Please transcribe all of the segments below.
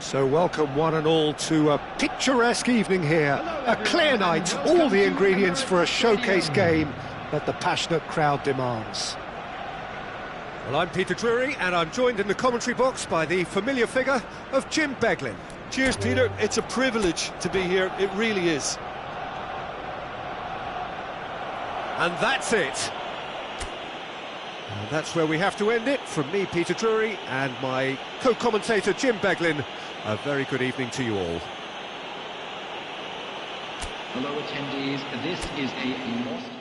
So welcome one and all to a picturesque evening here, a clear night, all the ingredients for a showcase game that the passionate crowd demands. Well, I'm Peter Drury and I'm joined in the commentary box by the familiar figure of Jim Beglin. Cheers, Peter. It's a privilege to be here, it really is. And that's it. And that's where we have to end it. From me, Peter Drury, and my co-commentator Jim Beglin, a very good evening to you all. Hello attendees, this is a lost...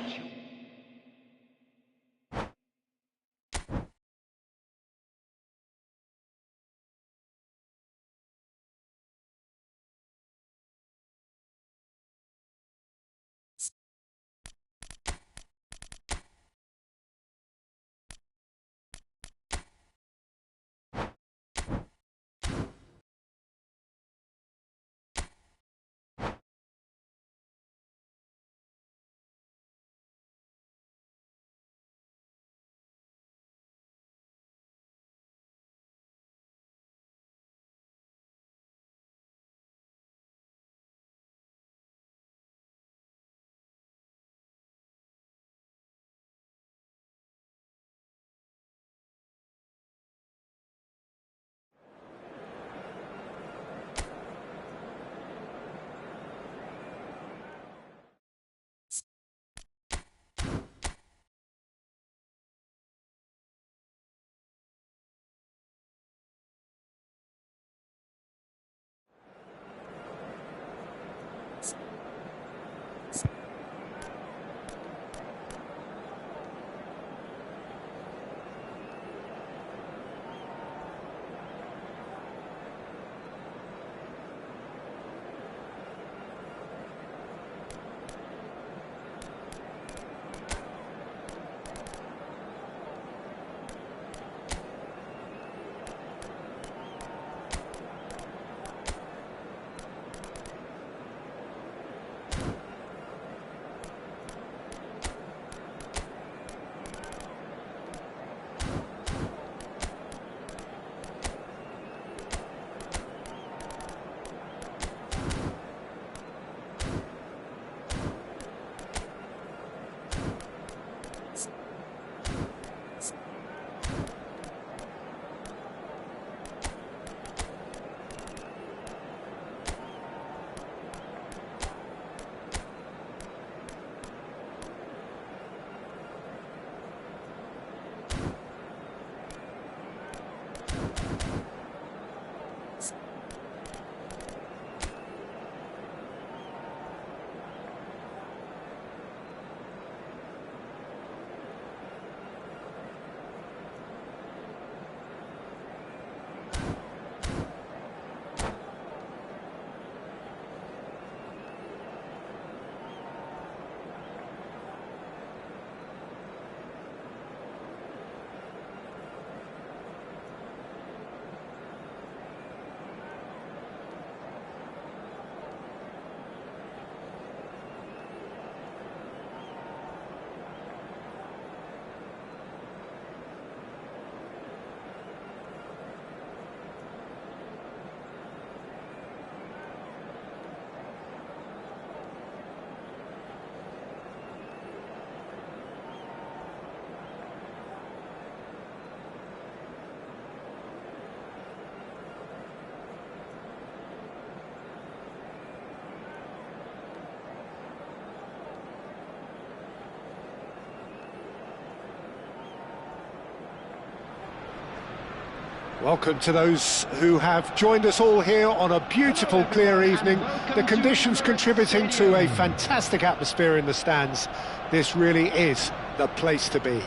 Welcome to those who have joined us all here on a beautiful, clear evening. The conditions contributing to a fantastic atmosphere in the stands. This really is the place to be.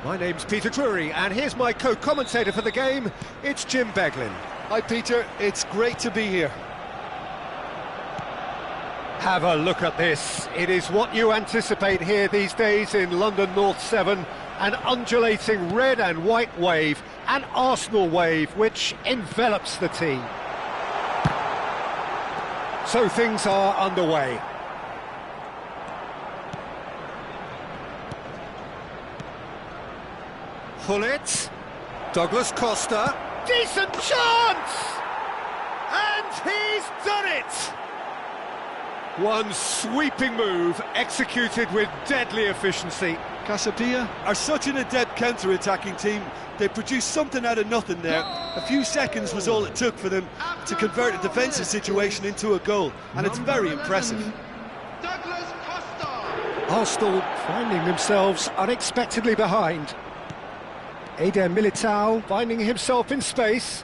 My name's Peter Drury, and here's my co-commentator for the game. It's Jim Beglin. Hi, Peter. It's great to be here. Have a look at this. It is what you anticipate here these days in London North 7. An undulating red and white wave, an Arsenal wave which envelops the team. So things are underway. Pull it. Douglas Costa. Decent chance! He's done it! One sweeping move, executed with deadly efficiency. Casapia are such an adept counter-attacking team. They produced something out of nothing there. A few seconds was all it took for them to convert a defensive situation into a goal, and it's very impressive. Arsenal finding themselves unexpectedly behind. Eder Militao finding himself in space.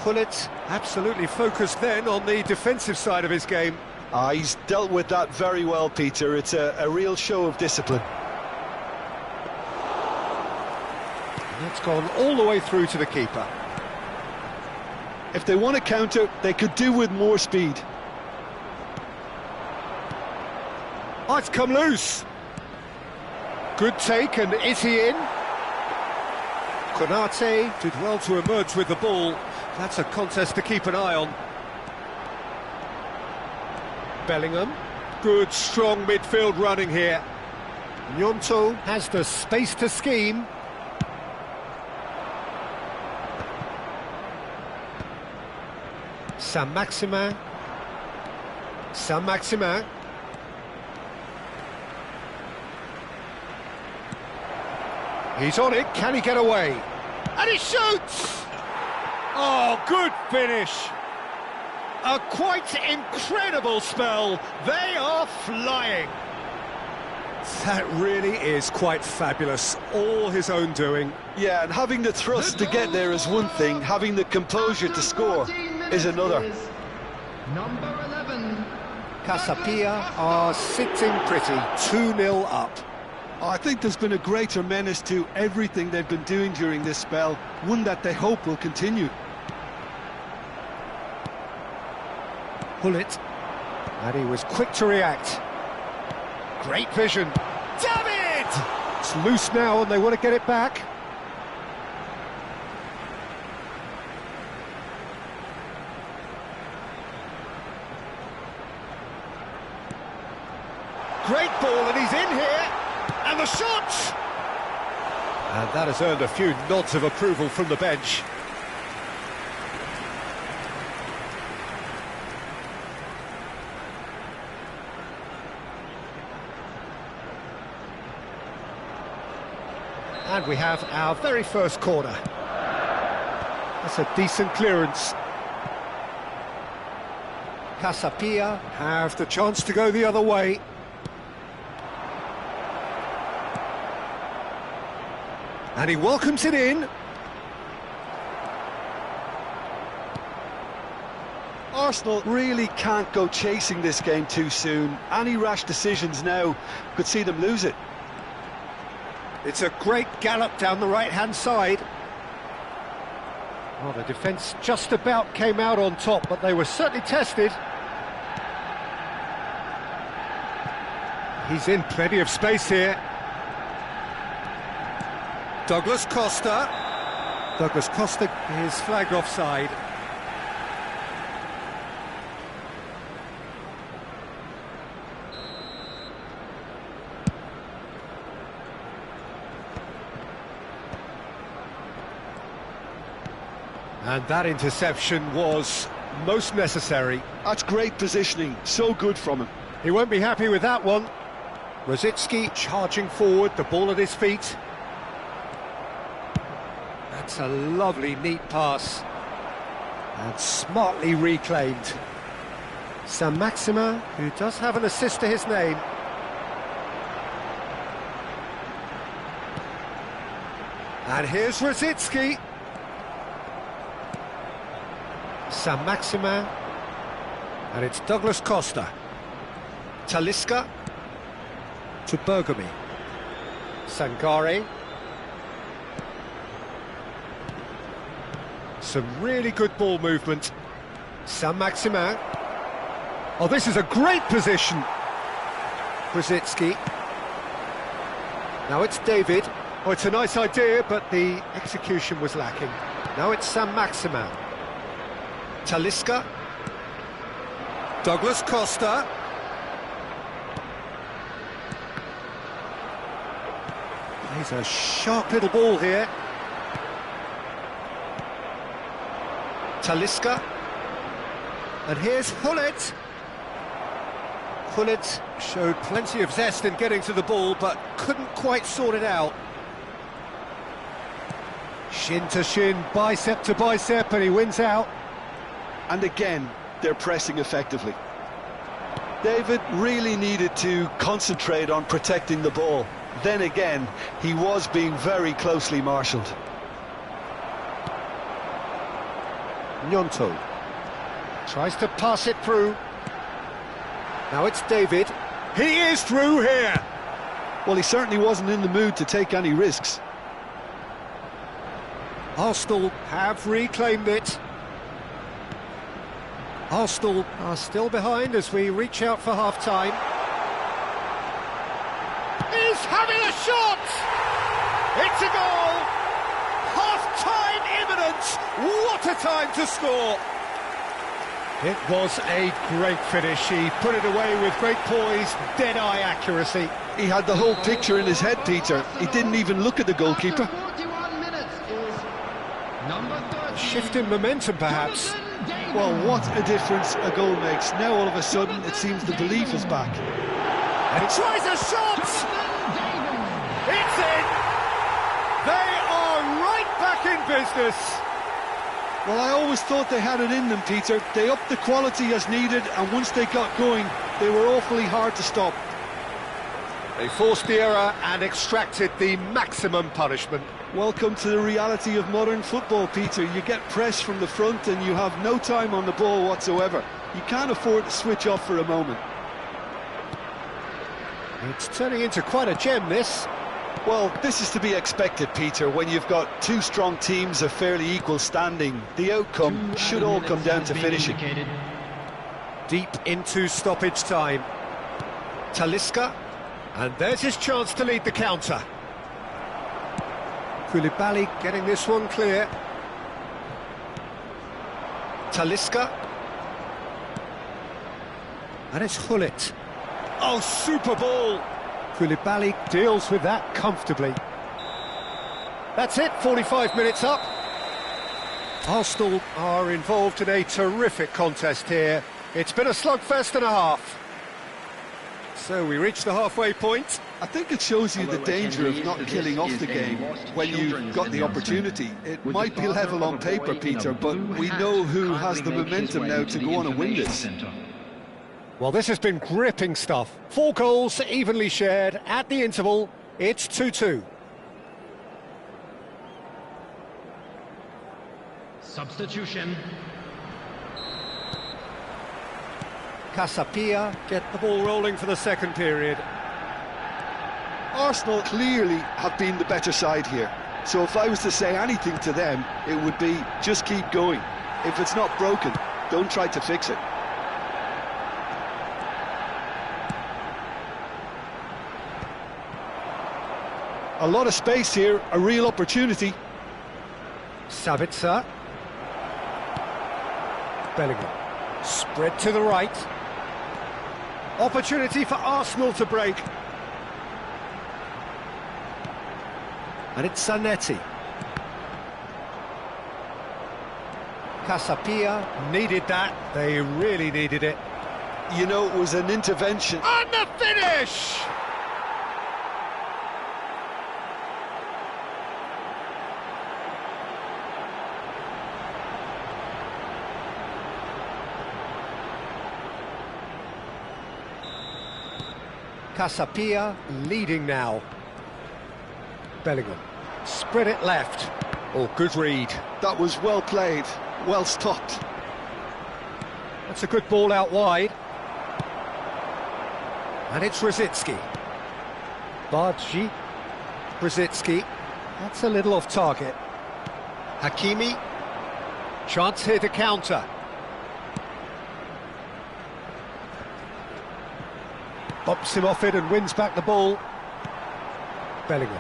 Gullit absolutely focused then on the defensive side of his game. He's dealt with that very well, Peter. It's a real show of discipline. And it's gone all the way through to the keeper. If they want to counter, they could do with more speed. Oh, it's come loose. Good take, and is he in? Konate did well to emerge with the ball. That's a contest to keep an eye on. Bellingham, good strong midfield running here. Gnonto has the space to scheme. Saint-Maximin. Saint-Maximin. He's on it, can he get away? And he shoots! Oh, good finish! A quite incredible spell. They are flying. That really is quite fabulous. All his own doing. Yeah, and having the thrust to get there is one thing. Having the composure to score is another. Number 11. Casapia are sitting pretty, 2-0 up. I think there's been a greater menace to everything they've been doing during this spell, one that they hope will continue. Gullit, and he was quick to react. Great vision. David! It's loose now and they want to get it back. Great ball and he's in here. And the shot! And that has earned a few nods of approval from the bench. And we have our very first corner. That's a decent clearance. Casapia have the chance to go the other way. And he welcomes it in. Arsenal really can't go chasing this game too soon. Any rash decisions now could see them lose it. It's a great gallop down the right-hand side. Well, the defence just about came out on top, but they were certainly tested. He's in plenty of space here. Douglas Costa. Douglas Costa is flagged offside. And that interception was most necessary. That's great positioning, so good from him. He won't be happy with that one. Rosicki charging forward, the ball at his feet. That's a lovely, neat pass. And smartly reclaimed. Saint-Maximin, who does have an assist to his name. And here's Rosicki. Saint-Maximin. And it's Douglas Costa. Talisca. To Bergami. Sangare. Some really good ball movement. Saint-Maximin. Oh, this is a great position. Rosicki. Now it's David. Oh, it's a nice idea, but the execution was lacking. Now it's Saint-Maximin. Talisca. Douglas Costa. He's a sharp little ball here. Talisca. And here's Hullet. Hullet showed plenty of zest in getting to the ball, but couldn't quite sort it out. Shin to shin, bicep to bicep, and he wins out. And again, they're pressing effectively. David really needed to concentrate on protecting the ball. Then again, he was being very closely marshalled. Gnonto tries to pass it through. Now it's David. He is through here. Well, he certainly wasn't in the mood to take any risks. Arsenal have reclaimed it. Arsenal are still behind as we reach out for half-time. He's having a shot! It's a goal! Half-time imminent! What a time to score! It was a great finish. He put it away with great poise, dead-eye accuracy. He had the whole picture in his head, Peter. He didn't even look at the goalkeeper. A shift in momentum, perhaps. Well, what a difference a goal makes. Now, all of a sudden, it seems the belief is back. And he tries a shot! It's in! They are right back in business! Well, I always thought they had it in them, Peter. They upped the quality as needed, and once they got going, they were awfully hard to stop. They forced the error and extracted the maximum punishment. Welcome to the reality of modern football, Peter. You get press from the front and you have no time on the ball whatsoever. You can't afford to switch off for a moment. It's turning into quite a gem, this. Well, this is to be expected, Peter. When you've got two strong teams of fairly equal standing, the outcome should all come down to finishing. Deep into stoppage time. Talisca, and there's his chance to lead the counter. Koulibaly getting this one clear. Talisca. And it's Hullet. Oh, super ball! Koulibaly deals with that comfortably. That's it, 45 minutes up. Arsenal are involved in a terrific contest here. It's been a slugfest and a half. So we reach the halfway point. I think it shows you the danger of not killing off the game when you've got the opportunity. It might be level on paper, Peter, but we know who has the momentum now to go on and win this. Well, this has been gripping stuff. 4 goals evenly shared at the interval. It's 2-2. Substitution. Casapia get the ball rolling for the second period. Arsenal clearly have been the better side here. So if I was to say anything to them, it would be just keep going. If it's not broken, don't try to fix it. A lot of space here, a real opportunity. Sabitzer. Bellingham. Spread to the right. Opportunity for Arsenal to break. And it's Zanetti. Casapia needed that. They really needed it. You know, it was an intervention. And the finish! Casapia leading now. Bellingham. Spread it left. Oh, good read. That was well played, well stopped. That's a good ball out wide. And it's Rosicki. Bargi. Rosicki. That's a little off target. Hakimi. Chance here to counter. Bops him off it and wins back the ball. Bellingham.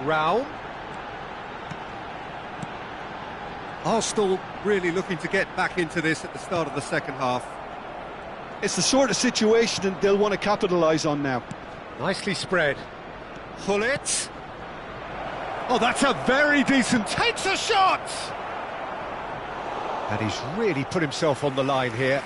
Raul. Arsenal really looking to get back into this at the start of the second half. It's the sort of situation that they'll want to capitalise on now. Nicely spread. Hullet. Oh, that's a very decent... Takes a shot! And he's really put himself on the line here.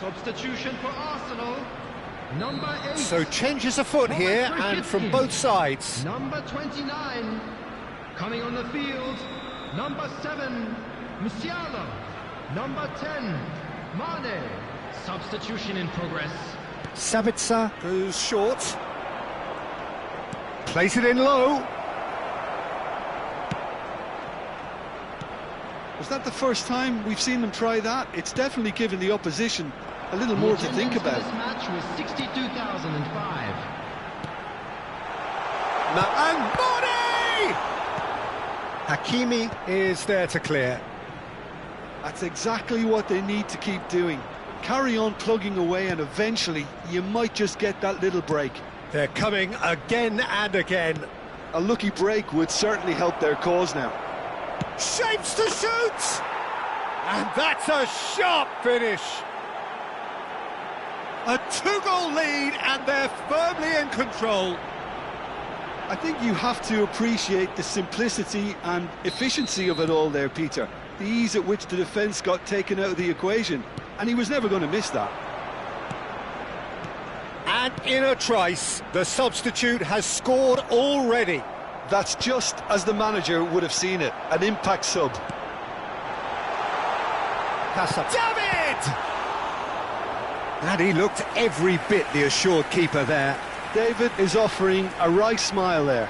Substitution for Arsenal, number 8. So changes afoot here, and from both sides. Number 29, coming on the field, number 7, Musiala. Number 10, Mane. Substitution in progress. Sabitzer goes short. Plays it in low. Was that the first time we've seen them try that? It's definitely given the opposition a little more to think about. This match was 62,005. And Mane! Hakimi is there to clear. That's exactly what they need to keep doing. Carry on plugging away, and eventually you might just get that little break. They're coming again and again. A lucky break would certainly help their cause now. Shapes to shoot! And that's a sharp finish. A 2-goal lead, and they're firmly in control. I think you have to appreciate the simplicity and efficiency of it all there, Peter. The ease at which the defence got taken out of the equation, and he was never going to miss that. And in a trice, the substitute has scored already. That's just as the manager would have seen it, an impact sub. Kasa. David! And he looked every bit the assured keeper there. David is offering a wry smile there.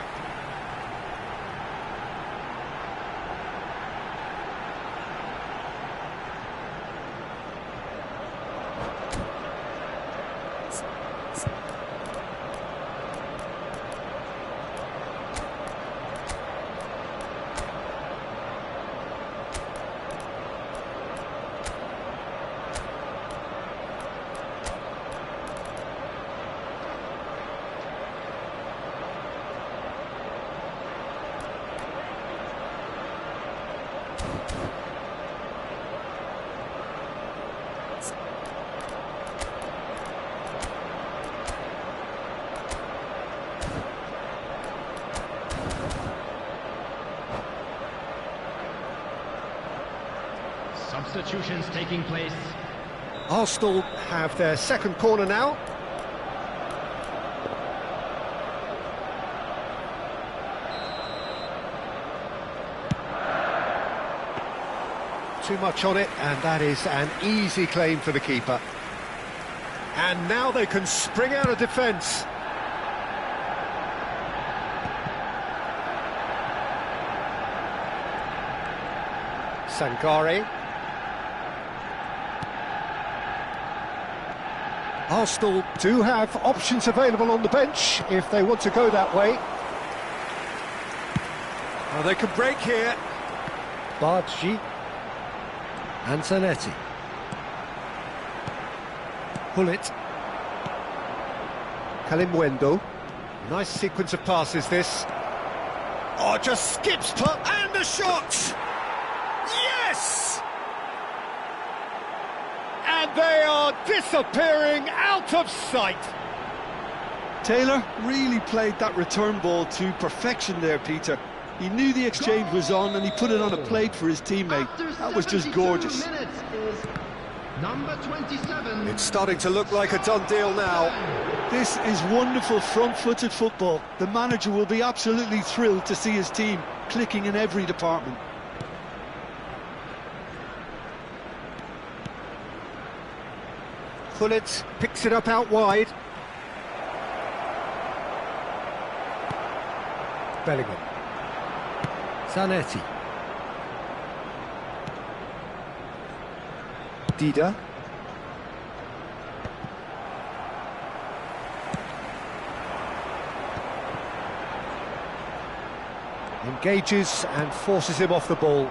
Substitutions taking place. Arsenal have their second corner now. Too much on it, and that is an easy claim for the keeper. And now they can spring out of defence. Sankari. Arsenal do have options available on the bench if they want to go that way. Oh, they can break here. Bargi. Antonetti. Pullet. Kalimwendo. Nice sequence of passes, this. Oh, just skips and the shot! Yes! And they are disappearing out of sight. Taylor really played that return ball to perfection there, Peter. He knew the exchange was on, and he put it on a plate for his teammate. That was just gorgeous. Number 27. It's starting to look like a done deal now. This is wonderful front-footed football. The manager will be absolutely thrilled to see his team clicking in every department. Pullet picks it up out wide. Bellingham. Zanetti. Dida. Engages and forces him off the ball.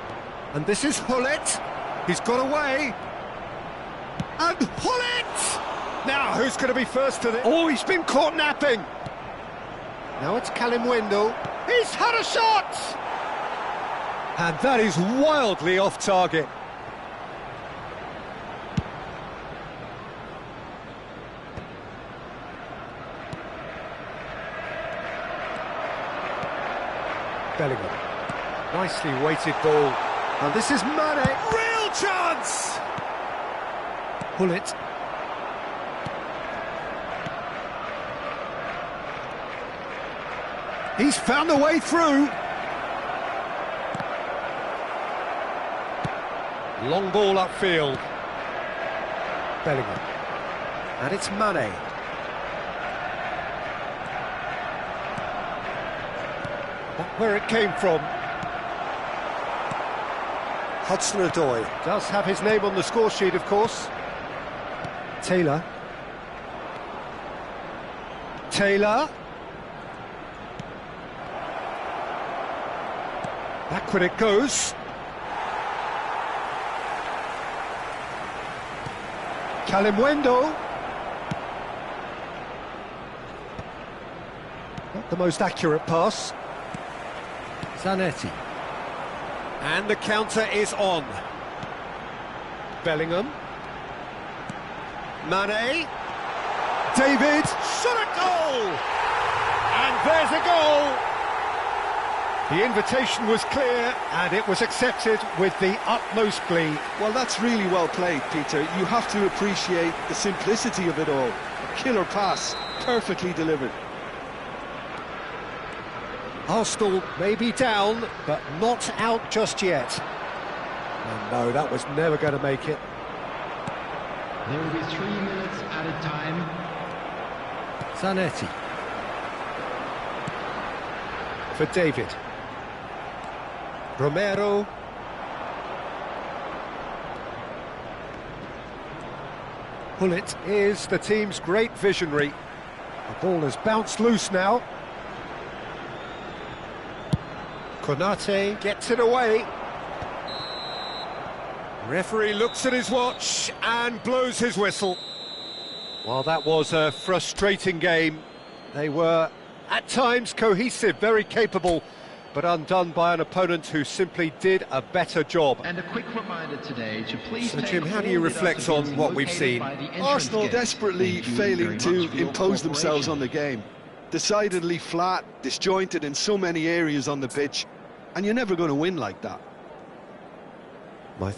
And this is Hullet. He's got away. And Hullet! Now, who's going to be first to the... Oh, he's been caught napping. Now it's Callum Wendell. He's had a shot! And that is wildly off target. Bellingham. Nicely weighted ball. And this is Mane. Real chance! Hullet. He's found a way through. Long ball upfield. Bellingham. And it's Mane. Not where it came from. Hudson-Odoi does have his name on the score sheet, of course. Taylor. Taylor. Backward it goes. Callum Wendell. Not the most accurate pass. Zanetti. And the counter is on. Bellingham. Mane. David. Shot at goal! And there's a goal! The invitation was clear and it was accepted with the utmost glee. Well, that's really well played, Peter. You have to appreciate the simplicity of it all. A killer pass, perfectly delivered. Arsenal may be down, but not out just yet. And no, that was never going to make it. There will be 3 minutes added time. Zanetti. For David. Romero. Hullet is the team's great visionary. The ball has bounced loose now. Konate gets it away. Referee looks at his watch and blows his whistle. Well, that was a frustrating game. They were, at times, cohesive, very capable, but undone by an opponent who simply did a better job. And a quick reminder today to please... So, Jim, how do you reflect on what we've seen? Arsenal desperately failing to impose themselves on the game. Decidedly flat, disjointed in so many areas on the pitch, and you're never going to win like that. My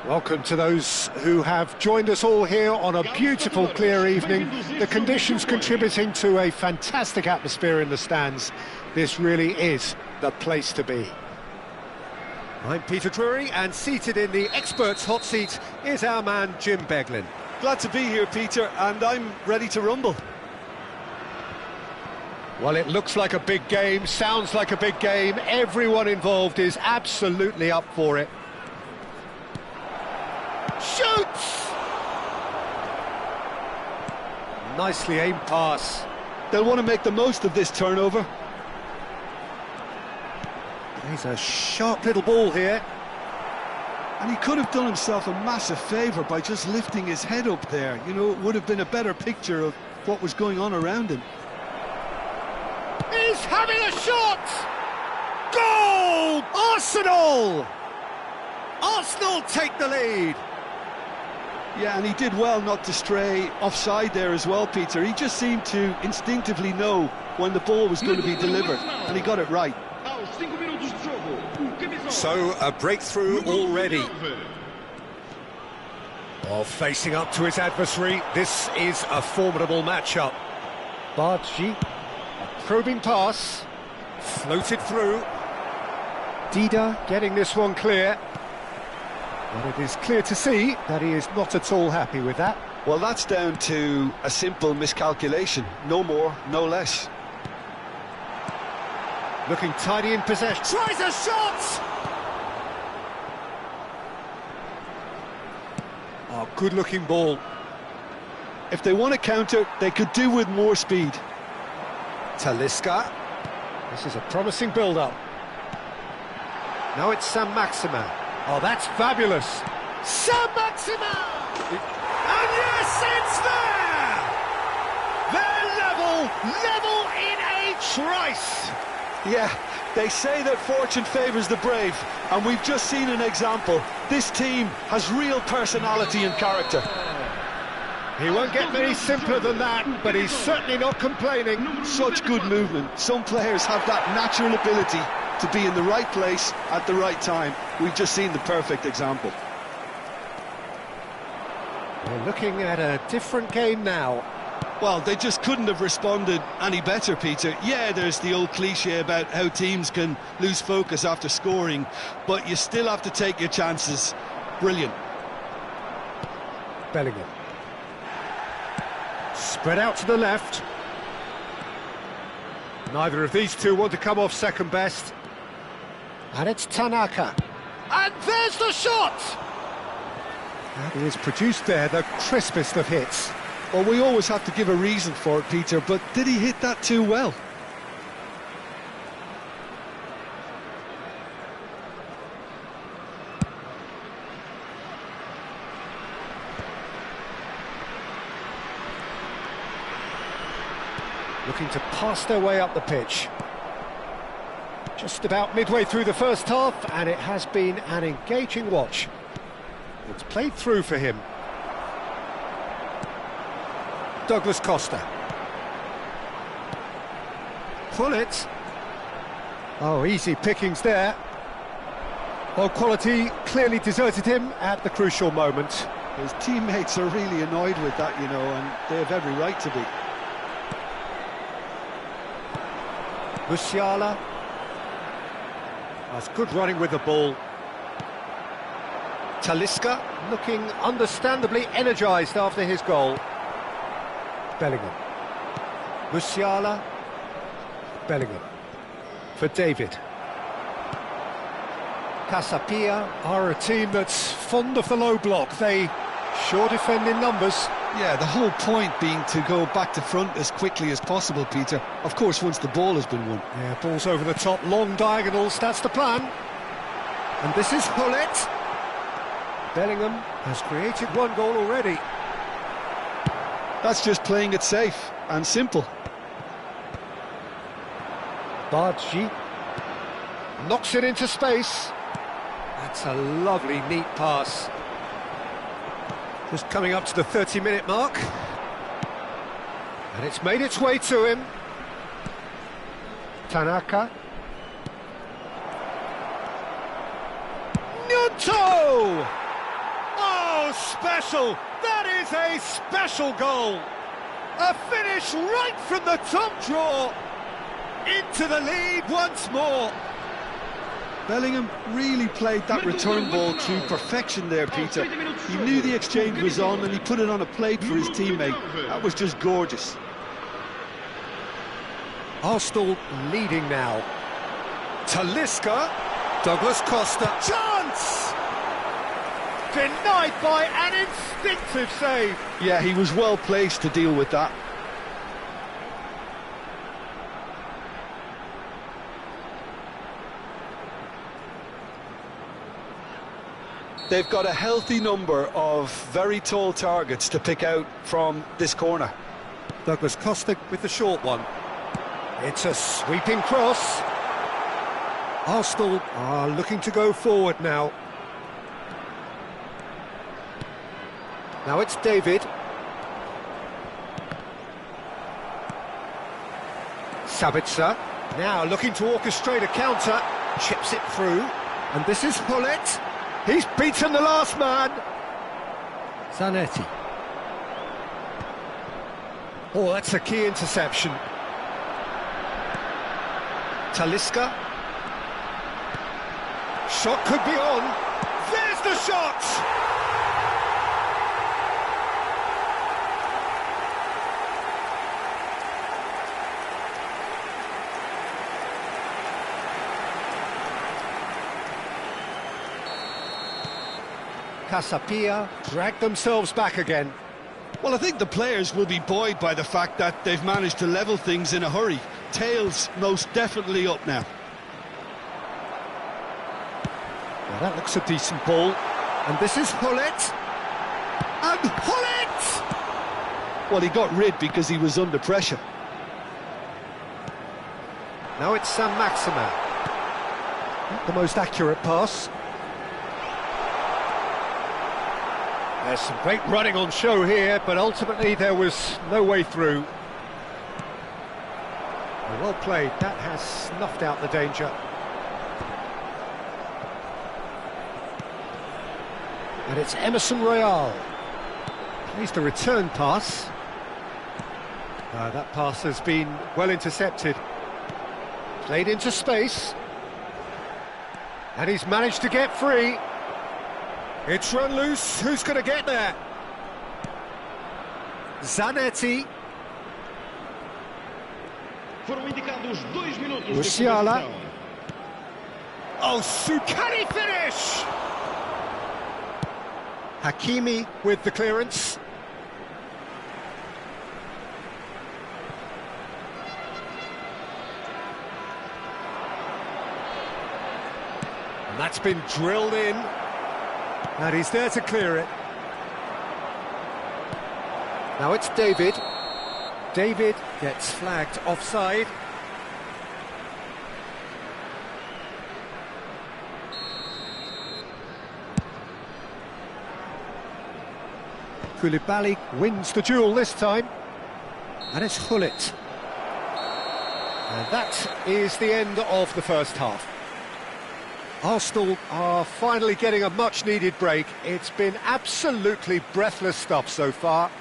Welcome to those who have joined us all here on a beautiful, clear evening. The conditions contributing to a fantastic atmosphere in the stands. This really is the place to be. I'm Peter Drury, and seated in the experts' hot seat is our man Jim Beglin. Glad to be here, Peter, and I'm ready to rumble. Well, it looks like a big game, sounds like a big game. Everyone involved is absolutely up for it. Shoots! Nicely aimed pass. They'll want to make the most of this turnover. He's a sharp little ball here. And he could have done himself a massive favour by just lifting his head up there. You know, it would have been a better picture of what was going on around him. He's having a shot! Goal! Arsenal! Arsenal take the lead. Yeah, and he did well not to stray offside there as well, Peter. He just seemed to instinctively know when the ball was going to be delivered, and he got it right. So, a breakthrough already. While facing up to his adversary, this is a formidable matchup. Bargi, a probing pass, floated through. Dida getting this one clear. But it is clear to see that he is not at all happy with that. Well, that's down to a simple miscalculation. No more, no less. Looking tidy in possession. Tries a shot! Oh, good-looking ball. If they want to counter, they could do with more speed. Talisca. This is a promising build-up. Now it's Sam Maximin. Oh, that's fabulous. Sam Maximin! And yes, it's there! They're level in a trice. Yeah, they say that fortune favours the brave, and we've just seen an example. This team has real personality and character. He won't get any simpler than that, but he's certainly not complaining. Such good movement. Some players have that natural ability to be in the right place at the right time. We've just seen the perfect example. We're looking at a different game now. Well, they just couldn't have responded any better, Peter. Yeah, there's the old cliche about how teams can lose focus after scoring, but you still have to take your chances. Brilliant. Bellingham. Spread out to the left. Neither of these two want to come off second best. And it's Tanaka. And there's the shot! And he has produced there the crispest of hits. Well, we always have to give a reason for it, Peter, but did he hit that too well? Looking to pass their way up the pitch. Just about midway through the first half, and it has been an engaging watch. It's played through for him. Douglas Costa. Pull it. Oh, easy pickings there. Well, quality clearly deserted him at the crucial moment. His teammates are really annoyed with that, you know, and they have every right to be. Musiala. That's good running with the ball. Talisca looking understandably energised after his goal. Bellingham. Musiala. Bellingham. For David. Casapia are a team that's fond of the low block. They sure defend in numbers. Yeah, the whole point being to go back to front as quickly as possible, Peter. Of course, once the ball has been won. Yeah, balls over the top, long diagonals, that's the plan. And this is Hullet. Bellingham has created one goal already. That's just playing it safe and simple. Bargi knocks it into space. That's a lovely, neat pass. Just coming up to the 30-minute mark. And it's made its way to him. Tanaka. Gnonto! Oh, special! That is a special goal! A finish right from the top draw! Into the lead once more! Bellingham really played that return ball to perfection there, Peter. He knew the exchange was on and he put it on a plate for his teammate. That was just gorgeous. Arsenal leading now. Talisca. Douglas Costa. Chance! Denied by an instinctive save. Yeah, he was well placed to deal with that. They've got a healthy number of very tall targets to pick out from this corner. Douglas Costa with the short one. It's a sweeping cross. Arsenal are looking to go forward now. Now it's David. Sabitzer. Now looking to orchestrate a counter. Chips it through. And this is Hullet. He's beaten the last man. Zanetti. Oh, that's a key interception. Talisca. Shot could be on. There's the shot! Casapia drag themselves back again. Well, I think the players will be buoyed by the fact that they've managed to level things in a hurry. Tails most definitely up now. Well, that looks a decent ball. And this is Hullet. And Hullet! Well, he got rid because he was under pressure. Now it's Sam Maximin. Not the most accurate pass. There's some great running on show here, but ultimately there was no way through. Well played, that has snuffed out the danger. And it's Emerson Royal. Plays the return pass. That pass has been well intercepted. Played into space. And he's managed to get free. It's run loose, who's going to get there? Zanetti. Musiala. Oh, Sukari finish! Hakimi with the clearance. And that's been drilled in. And he's there to clear it. Now it's David. David gets flagged offside. Koulibaly wins the duel this time. And it's Hullet. And that is the end of the first half. Arsenal are finally getting a much-needed break. It's been absolutely breathless stuff so far.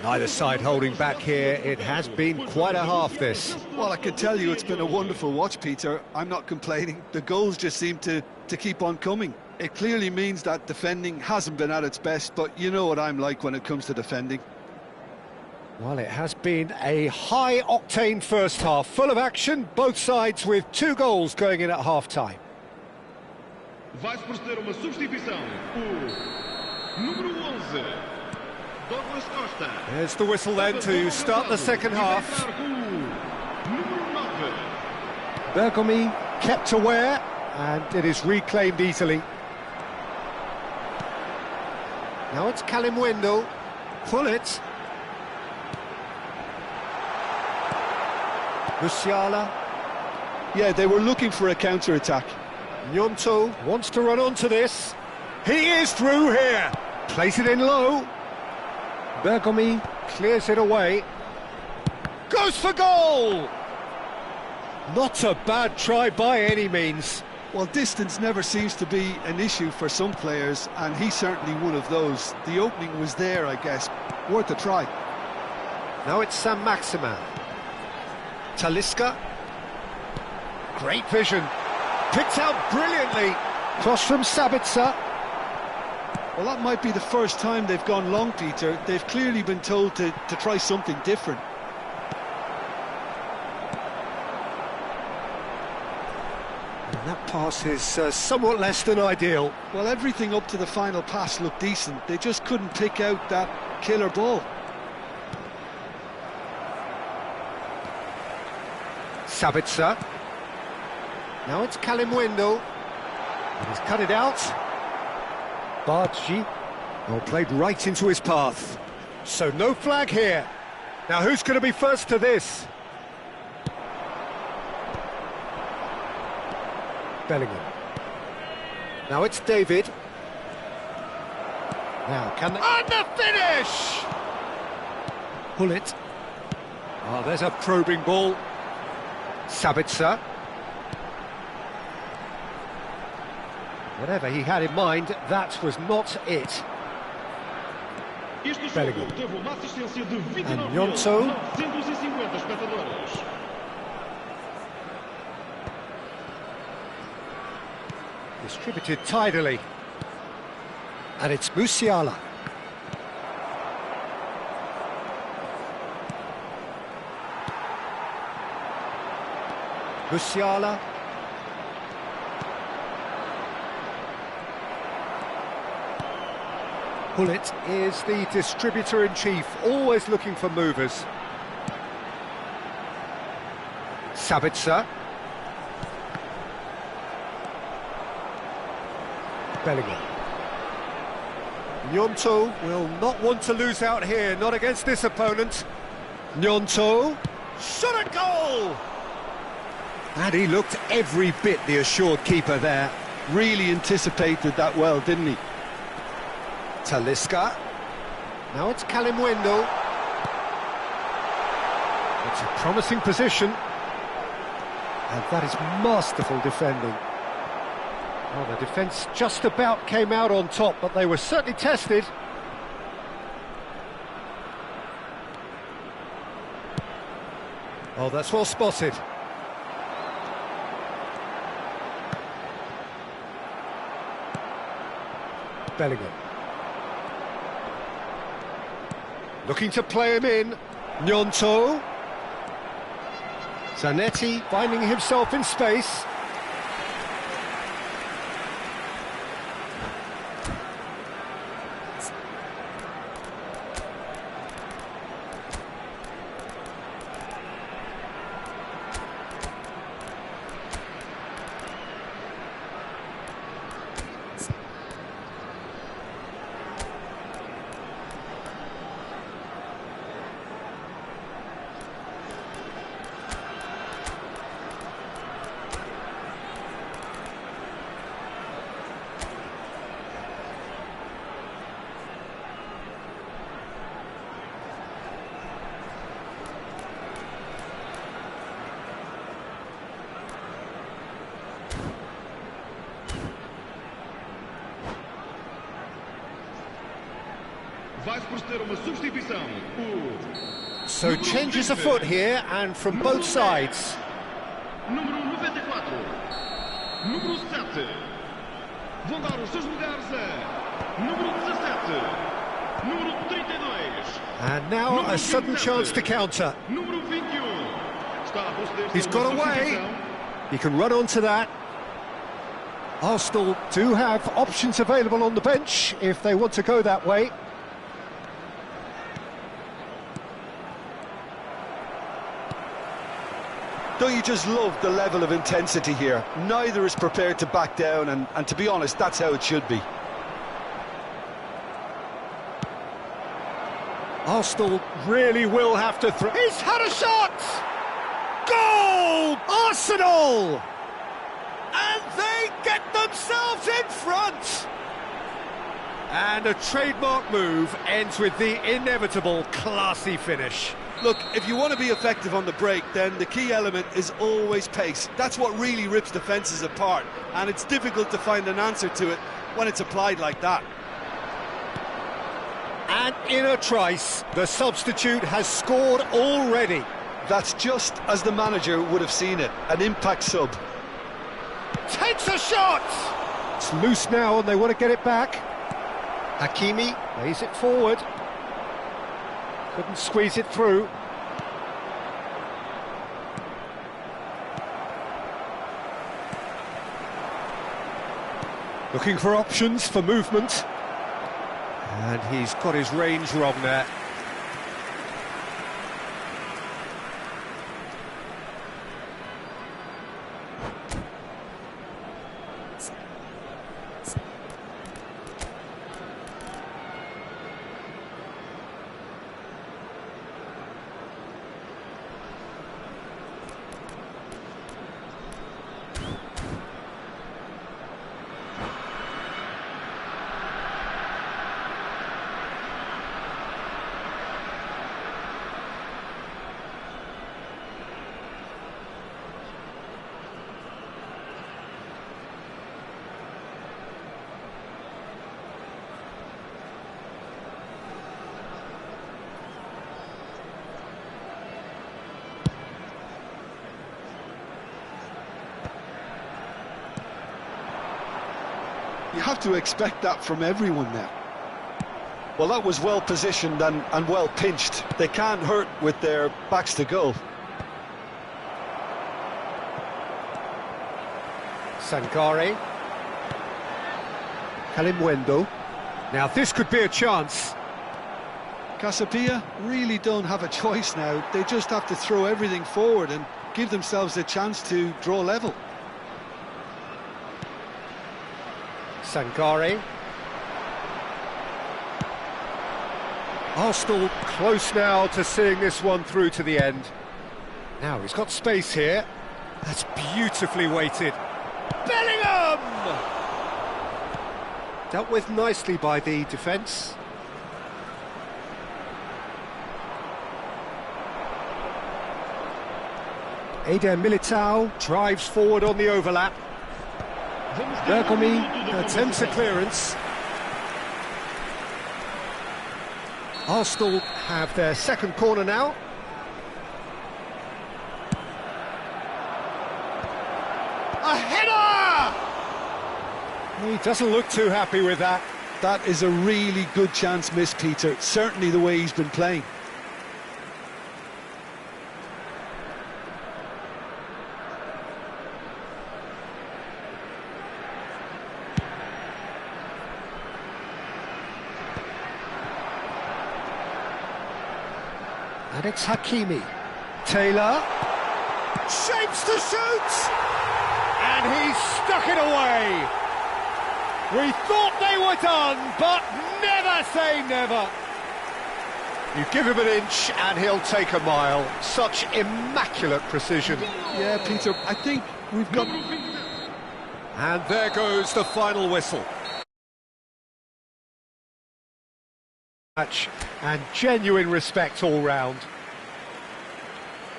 Neither side holding back here. It has been quite a half, this. Well, I can tell you it's been a wonderful watch, Peter. I'm not complaining. The goals just seem to keep on coming. It clearly means that defending hasn't been at its best, but you know what I'm like when it comes to defending. Well, it has been a high-octane first half, full of action, both sides with 2 goals going in at half-time. Vai proceder uma substituição. Número 11, Douglas Costa. There's the whistle then to start the second half. Bergomi kept aware, and it is reclaimed easily. Now it's Kalimwendo. Pull it. Musiala. Yeah, they were looking for a counter-attack. Gnonto wants to run onto this. He is through here. Plays it in low. Bergomi clears it away. Goes for goal! Not a bad try by any means. Well, distance never seems to be an issue for some players, and he's certainly one of those. The opening was there, I guess. Worth a try. Now it's Sam Maximin. Talisca. Great vision. Picked out brilliantly. Cross from Sabitzer. Well, that might be the first time they've gone long, Peter. They've clearly been told to try something different. And that pass is somewhat less than ideal. Well, everything up to the final pass looked decent. They just couldn't pick out that killer ball. Sabitzer. Now it's Kalimwendo. And he's cut it out. Bargi. Well, played right into his path. So no flag here. Now who's going to be first to this? Bellingham. Now it's David. Now can they... And the finish! Hullet. Oh, there's a probing ball. Sabitzer. Whatever he had in mind, that was not it. Bellingham. And Gnonto. Distributed tidily. And it's Musiala. Musiala. Hullet is the distributor-in-chief, always looking for movers. Sabitzer. Bellingham. Gnonto will not want to lose out here, not against this opponent. Gnonto. Shot at goal! And he looked every bit the assured keeper there. Really anticipated that well, didn't he? Talisca. Now it's Kalimwendo. It's a promising position. And that is masterful defending. Well, the defence just about came out on top, but they were certainly tested. Oh, that's well spotted. Bellingham. Looking to play him in. Gnonto. Zanetti finding himself in space. Vai-se proceder uma substituição. So changes afoot here, and from both sides. Número 94. Número 7. Vão dar os seus lugares a número 17. Número 32. And now a sudden chance to counter. Número 21. Está a proceder. He's got away. He can run onto that. Arsenal do have options available on the bench if they want to go that way. Don't you just love the level of intensity here? Neither is prepared to back down, and to be honest, that's how it should be. Arsenal really will have to throw. He's had a shot! Goal! Arsenal! And they get themselves in front! And a trademark move ends with the inevitable classy finish. Look, if you want to be effective on the break, then the key element is always pace. That's what really rips defences apart, and it's difficult to find an answer to it when it's applied like that. And in a trice, the substitute has scored already. That's just as the manager would have seen it, an impact sub. Takes a shot! It's loose now and they want to get it back. Hakimi lays it forward. Couldn't squeeze it through. Looking for options for movement. And he's got his range wrong there. You have to expect that from everyone now. Well, that was well positioned and well pinched. They can't hurt with their backs to goal. Sankare. Kalimwendo. Now this could be a chance. Casapia really don't have a choice now. They just have to throw everything forward and give themselves a chance to draw level. Sankare. Arsenal close now to seeing this one through to the end. Now he's got space here. That's beautifully weighted. Bellingham! Dealt with nicely by the defence. Eder Militao drives forward on the overlap. Bergomi attempts a clearance. Arsenal have their second corner now. A header! He doesn't look too happy with that. That is a really good chance missed, Peter. Certainly the way he's been playing. And it's Hakimi. Taylor. Shapes to shoot! And he's stuck it away. We thought they were done, but never say never. You give him an inch and he'll take a mile. Such immaculate precision. Yeah, Peter, I think we've got... And there goes the final whistle. Match and genuine respect all round.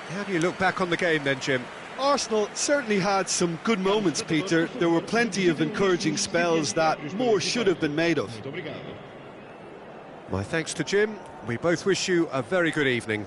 How do you look back on the game then, Jim? Arsenal certainly had some good moments, Peter. There were plenty of encouraging spells that more should have been made of. My thanks to Jim. We both wish you a very good evening.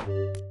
You